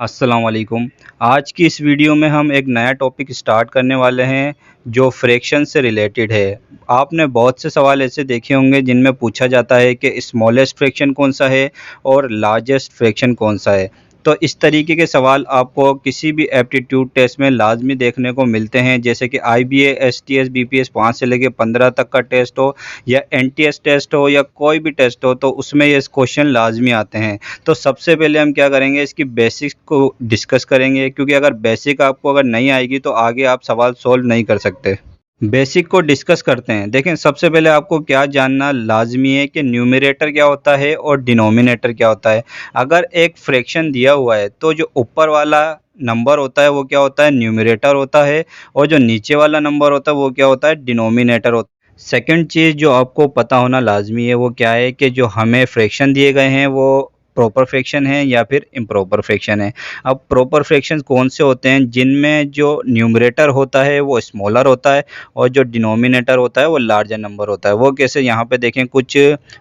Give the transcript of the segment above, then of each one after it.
अस्सलाम वालेकुम। आज की इस वीडियो में हम एक नया टॉपिक स्टार्ट करने वाले हैं जो फ्रैक्शन से रिलेटेड है। आपने बहुत से सवाल ऐसे देखे होंगे जिनमें पूछा जाता है कि स्मॉलेस्ट फ्रैक्शन कौन सा है और लार्जेस्ट फ्रैक्शन कौन सा है। तो इस तरीके के सवाल आपको किसी भी एप्टीट्यूड टेस्ट में लाजमी देखने को मिलते हैं, जैसे कि आईबीए, एसटीएस, बीपीएस 5 से लेकर 15 तक का टेस्ट हो या एनटीएस टेस्ट हो या कोई भी टेस्ट हो, तो उसमें ये क्वेश्चन लाजमी आते हैं। तो सबसे पहले हम क्या करेंगे, इसकी बेसिक्स को डिस्कस करेंगे, क्योंकि अगर बेसिक आपको अगर नहीं आएगी तो आगे आप सवाल सोल्व नहीं कर सकते। बेसिक को डिस्कस करते हैं। देखें, सबसे पहले आपको क्या जानना लाजमी है कि न्यूमरेटर क्या होता है और डिनोमिनेटर क्या होता है। अगर एक फ्रैक्शन दिया हुआ है तो जो ऊपर वाला नंबर होता है वो क्या होता है, न्यूमरेटर होता है, और जो नीचे वाला नंबर होता है वो क्या होता है, डिनोमिनेटर होता है। सेकंड चीज़ जो आपको पता होना लाजमी है वो क्या है कि जो हमें फ्रैक्शन दिए गए हैं वो प्रॉपर फ्रैक्शन है या फिर इम्प्रॉपर फ्रैक्शन है। अब प्रॉपर फ्रैक्शन कौन से होते हैं, जिनमें जो न्यूमरेटर होता है वो स्मॉलर होता है और जो डिनोमिनेटर होता है वो लार्जर नंबर होता है। वो कैसे, यहाँ पे देखें कुछ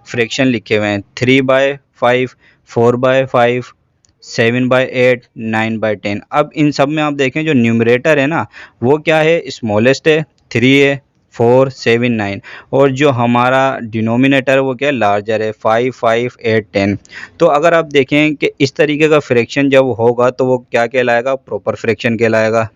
फ्रैक्शन लिखे हुए हैं, 3/5, 4/5, 7/8, 9/10। अब इन सब में आप देखें जो न्यूमरेटर है ना वो क्या है, स्मॉलेस्ट है, 3 है, 4, 7, 9, और जो हमारा डिनोमिनेटर है वो क्या है, लार्जर है, 5, 5, 8, 10। तो अगर आप देखें कि इस तरीके का फ्रैक्शन जब होगा तो वो क्या कहलाएगा, प्रॉपर फ्रैक्शन कहलाएगा।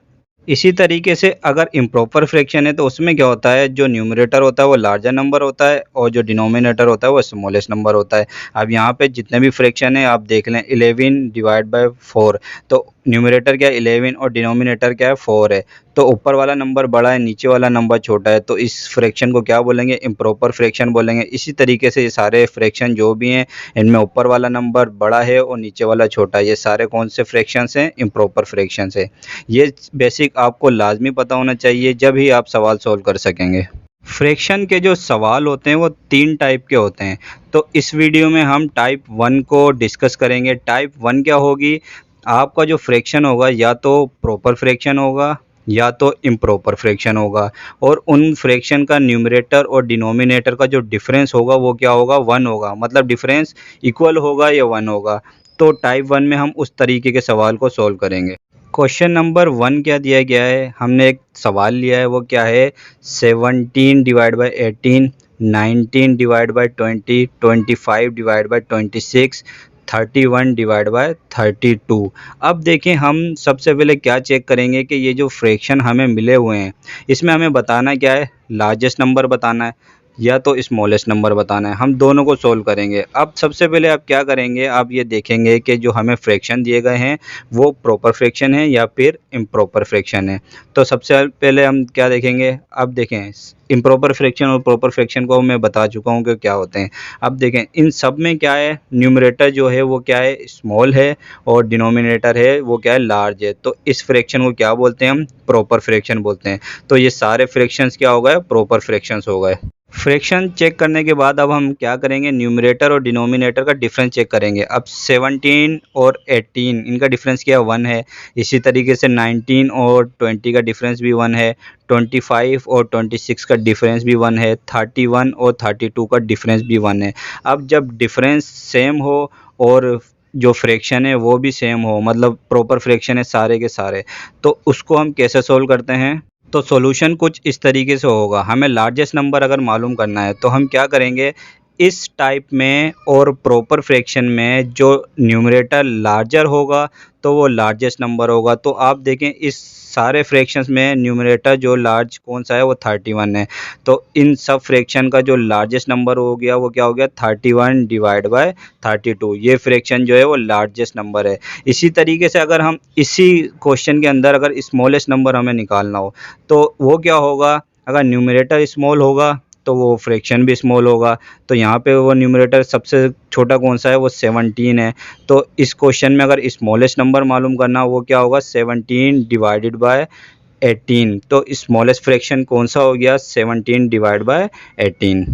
इसी तरीके से अगर इम्प्रॉपर फ्रैक्शन है तो उसमें क्या होता है, जो न्यूमरेटर होता है वो लार्जर नंबर होता है और जो डिनोमिनेटर होता है वो स्मॉलेस्ट नंबर होता है। अब यहाँ पे जितने भी फ्रैक्शन है आप देख लें, 11/4, तो न्यूमरेटर क्या है 11 और डिनोमिनेटर क्या है 4 है। तो ऊपर वाला नंबर बड़ा है, नीचे वाला नंबर छोटा है, तो इस फ्रैक्शन को क्या बोलेंगे, इम्प्रॉपर फ्रैक्शन बोलेंगे। इसी तरीके से ये सारे फ्रैक्शन जो भी हैं इनमें ऊपर वाला नंबर बड़ा है और नीचे वाला छोटा है, ये सारे कौन से फ्रैक्शंस हैं, इम्प्रॉपर फ्रैक्शंस है। ये बेसिक आपको लाजमी पता होना चाहिए, जब ही आप सवाल सॉल्व कर सकेंगे। फ्रैक्शन के जो सवाल होते हैं वो 3 टाइप के होते हैं। तो इस वीडियो में हम टाइप 1 को डिस्कस करेंगे। टाइप 1 क्या होगी, आपका जो फ्रैक्शन होगा या तो प्रॉपर फ्रैक्शन होगा या तो इम्प्रॉपर फ्रैक्शन होगा, और उन फ्रैक्शन का न्यूमरेटर और डिनोमिनेटर का जो डिफरेंस होगा वो क्या होगा, 1 होगा। मतलब डिफरेंस इक्वल होगा या 1 होगा। तो टाइप 1 में हम उस तरीके के सवाल को सॉल्व करेंगे। क्वेश्चन नंबर 1 क्या दिया गया है, हमने एक सवाल लिया है, वो क्या है, 17/18, 19/20, 25/26, 31/32। अब देखें, हम सबसे पहले क्या चेक करेंगे कि ये जो फ्रैक्शन हमें मिले हुए हैं इसमें हमें बताना क्या है, लार्जेस्ट नंबर बताना है या तो स्मॉलेस्ट नंबर बताना है। हम दोनों को सोल्व करेंगे। अब सबसे पहले आप क्या करेंगे, आप ये देखेंगे कि जो हमें फ्रैक्शन दिए गए हैं वो प्रॉपर फ्रैक्शन है या फिर इम्प्रॉपर फ्रैक्शन है। तो सबसे पहले हम क्या देखेंगे, अब देखें इम्प्रॉपर फ्रैक्शन और प्रॉपर फ्रैक्शन को मैं बता चुका हूँ कि क्या होते हैं। अब देखें इन सब में क्या है, न्यूमरेटर जो है वो क्या है, स्मॉल है, और डिनोमिनेटर है वो क्या है, लार्ज है। तो इस फ्रैक्शन को क्या बोलते हैं, हम प्रॉपर फ्रैक्शन बोलते हैं। तो ये सारे फ्रैक्शंस क्या हो गए, प्रॉपर फ्रैक्शंस हो गए। फ्रैक्शन चेक करने के बाद अब हम क्या करेंगे, न्यूमरेटर और डिनोमिनेटर का डिफरेंस चेक करेंगे। अब 17 और 18 इनका डिफरेंस क्या है, 1 है। इसी तरीके से 19 और 20 का डिफरेंस भी 1 है। 25 और 26 का डिफरेंस भी 1 है। 31 और 32 का डिफरेंस भी 1 है। अब जब डिफरेंस सेम हो और जो फ्रैक्शन है वो भी सेम हो, मतलब प्रॉपर फ्रैक्शन है सारे के सारे, तो उसको हम कैसे सोल्व करते हैं। तो सॉल्यूशन कुछ इस तरीके से होगा। हमें लार्जेस्ट नंबर अगर मालूम करना है तो हम क्या करेंगे, इस टाइप में और प्रॉपर फ्रैक्शन में जो न्यूमरेटर लार्जर होगा तो वो लार्जेस्ट नंबर होगा। तो आप देखें इस सारे फ्रैक्शंस में न्यूमरेटर जो लार्ज कौन सा है वो 31 है। तो इन सब फ्रैक्शन का जो लार्जेस्ट नंबर हो गया वो क्या हो गया, 31/32। ये फ्रैक्शन जो है वो लार्जेस्ट नंबर है। इसी तरीके से अगर हम इसी क्वेश्चन के अंदर अगर स्मॉलेस्ट नंबर हमें निकालना हो तो वो क्या होगा, अगर न्यूमरेटर स्मॉल होगा तो वो फ्रैक्शन भी स्मॉल होगा। तो यहाँ पे वो न्यूमरेटर सबसे छोटा कौन सा है, वो 17 है। तो इस क्वेश्चन में अगर स्मॉलेस्ट नंबर मालूम करना हो वो क्या होगा, 17/18। तो स्मॉलेस्ट फ्रैक्शन कौन सा हो गया, 17/18।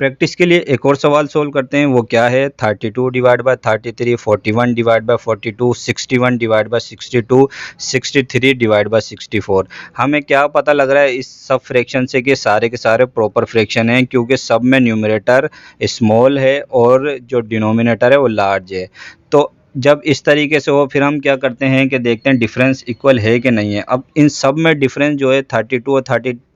प्रैक्टिस के लिए एक और सवाल सोल्व करते हैं, वो क्या है, 32/33, 41/42, 61/62, 63/64। हमें क्या पता लग रहा है इस सब फ्रैक्शन से कि सारे के सारे प्रॉपर फ्रैक्शन हैं, क्योंकि सब में न्यूमरेटर स्मॉल है और जो डिनोमिनेटर है वो लार्ज है। तो जब इस तरीके से हो फिर हम क्या करते हैं कि देखते हैं डिफरेंस इक्वल है कि नहीं है। अब इन सब में डिफरेंस जो है 32 और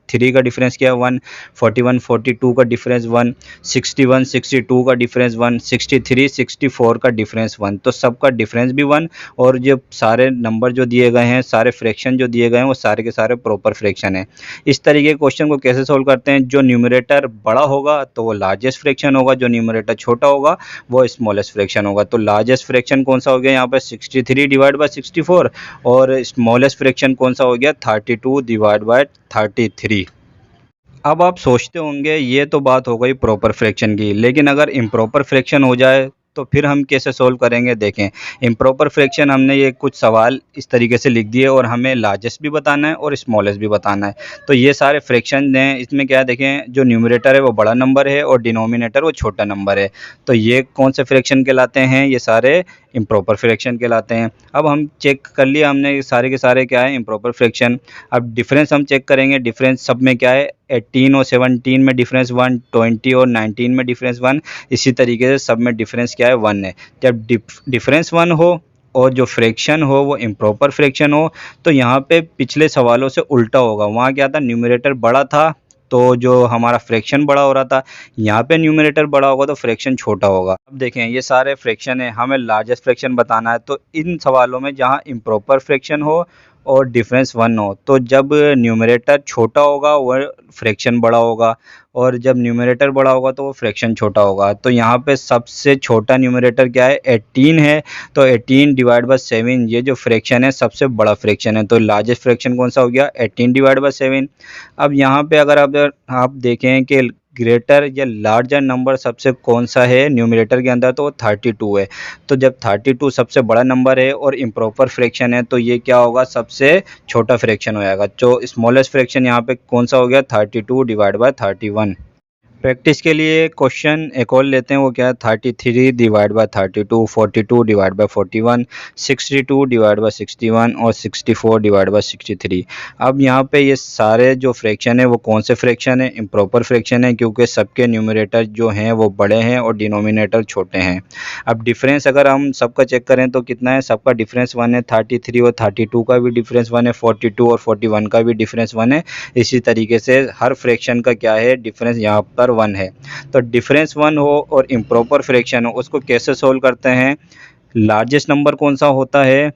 33 का डिफरेंस क्या है 1, 41 42 का डिफरेंस 1, 61 62 का डिफरेंस 1, 63 64 का डिफरेंस 1, तो सबका डिफरेंस भी 1। और जो सारे नंबर जो दिए गए हैं, सारे फ्रैक्शन जो दिए गए हैं, वो सारे के सारे प्रॉपर फ्रैक्शन है। इस तरीके के क्वेश्चन को कैसे सोल्व करते हैं, जो न्यूमरेटर बड़ा होगा तो वो लार्जेस्ट फ्रैक्शन होगा, जो न्यूमरेटर छोटा होगा वो स्मॉलेस्ट फ्रैक्शन होगा। तो लार्जेस्ट फ्रैक्शन कौन सा हो गया यहाँ पे 63 डिवाइड बाय 64, और स्मॉलेस्ट फ्रैक्शन कौन सा हो गया 32 डिवाइड बाय 33। अब आप सोचते होंगे ये तो बात हो गई प्रॉपर फ्रैक्शन की, लेकिन अगर इम्प्रॉपर फ्रैक्शन हो जाए तो फिर हम कैसे सोल्व करेंगे। देखें, इम्प्रॉपर फ्रैक्शन हमने ये कुछ सवाल इस तरीके से लिख दिए और हमें लार्जेस्ट भी बताना है और स्मॉलेस्ट भी बताना है। तो ये सारे फ्रैक्शन हैं, इसमें क्या है देखें, जो न्यूमरेटर है वो बड़ा नंबर है और डिनोमिनेटर वो छोटा नंबर है। तो ये कौन से फ्रैक्शन कहलाते हैं, ये सारे इम्प्रॉपर फ्रैक्शन कहलाते हैं। अब हम चेक कर लिया हमने ये सारे के सारे क्या है इम्प्रॉपर फ्रैक्शन। अब डिफरेंस हम चेक करेंगे, डिफरेंस सब में क्या है 18 और 17 में डिफरेंस 1, 20 और 19 में डिफरेंस 1, इसी तरीके से सब में डिफरेंस क्या है 1 है। जब डिफरेंस 1 हो और जो फ्रैक्शन हो वो इम्प्रॉपर फ्रैक्शन हो, तो यहाँ पे पिछले सवालों से उल्टा होगा। वहाँ क्या था, न्यूमरेटर बड़ा था तो जो हमारा फ्रैक्शन बड़ा हो रहा था, यहाँ पे न्यूमरेटर बड़ा होगा तो फ्रैक्शन छोटा होगा। अब देखें ये सारे फ्रैक्शन है, हमें लार्जेस्ट फ्रैक्शन बताना है। तो इन सवालों में जहाँ इम्प्रॉपर फ्रैक्शन हो और डिफरेंस 1 हो, तो जब न्यूमरेटर छोटा होगा वो फ्रैक्शन बड़ा होगा, और जब न्यूमरेटर बड़ा होगा तो वो फ्रैक्शन छोटा होगा। तो यहाँ पे सबसे छोटा न्यूमरेटर क्या है 18 है, तो 18 डिवाइड बाय 7 ये जो फ्रैक्शन है सबसे बड़ा फ्रैक्शन है। तो लार्जेस्ट फ्रैक्शन कौन सा हो गया 18 डिवाइड बाय 7। अब यहाँ पे अगर आप देखें कि ग्रेटर या लार्जर नंबर सबसे कौन सा है न्यूमरेटर के अंदर, तो वो 32 है। तो जब 32 सबसे बड़ा नंबर है और इम्प्रॉपर फ्रैक्शन है, तो ये क्या होगा सबसे छोटा फ्रैक्शन हो जाएगा। तो स्मॉलेस्ट फ्रैक्शन यहाँ पे कौन सा हो गया 32 डिवाइड बाय 31। प्रैक्टिस के लिए क्वेश्चन एक और लेते हैं, वो क्या है 33 divide by 32, 42 divide by 41, 62 divide by 61 और 64 डिवाइड बाय 63। अब यहाँ पे ये सारे जो फ्रैक्शन है वो कौन से फ्रैक्शन है, इम्प्रॉपर फ्रैक्शन है, क्योंकि सबके न्यूमरेटर जो हैं वो बड़े हैं और डिनोमिनेटर छोटे हैं। अब डिफरेंस अगर हम सबका चेक करें तो कितना है, सबका डिफरेंस 1 है, 33 और 32 का भी डिफरेंस 1 है, 42 और 41 का भी डिफरेंस 1 है। इसी तरीके से हर फ्रैक्शन का क्या है डिफरेंस यहाँ पर 1 है। तो डिफरेंस 1 हो और इम्प्रॉपर फ्रैक्शन हो, उसको कैसे सोल्व करते हैं। लार्जेस्ट नंबर कौन सा होता है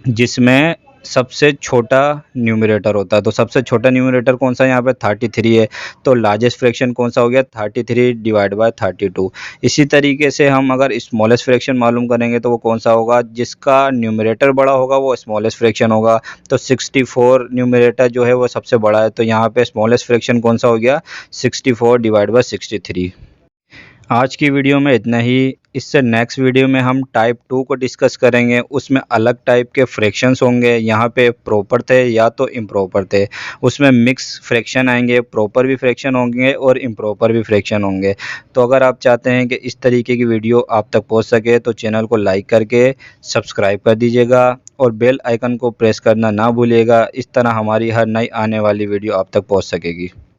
जिसमें सबसे छोटा न्यूमरेटर होता है, तो सबसे छोटा न्यूमरेटर कौन सा है यहाँ पे 33 है। तो लार्जेस्ट फ्रैक्शन कौन सा हो गया 33 डिवाइड बाय 32। इसी तरीके से हम अगर स्मॉलेस्ट फ्रैक्शन मालूम करेंगे तो वो कौन सा होगा, जिसका न्यूमरेटर बड़ा होगा वो स्मॉलेस्ट फ्रैक्शन होगा। तो 64 न्यूमरेटर जो है वो सबसे बड़ा है, तो यहाँ पे स्मॉलेस्ट फ्रैक्शन कौन सा हो गया 64 डिवाइड बाय 63। आज की वीडियो में इतना ही। इससे नेक्स्ट वीडियो में हम टाइप 2 को डिस्कस करेंगे, उसमें अलग टाइप के फ्रैक्शंस होंगे। यहाँ पे प्रॉपर थे या तो इम्प्रॉपर थे, उसमें मिक्स फ्रैक्शन आएंगे, प्रॉपर भी फ्रैक्शन होंगे और इम्प्रॉपर भी फ्रैक्शन होंगे। तो अगर आप चाहते हैं कि इस तरीके की वीडियो आप तक पहुँच सके तो चैनल को लाइक करके सब्सक्राइब कर दीजिएगा और बेल आइकन को प्रेस करना ना भूलिएगा। इस तरह हमारी हर नई आने वाली वीडियो आप तक पहुँच सकेगी।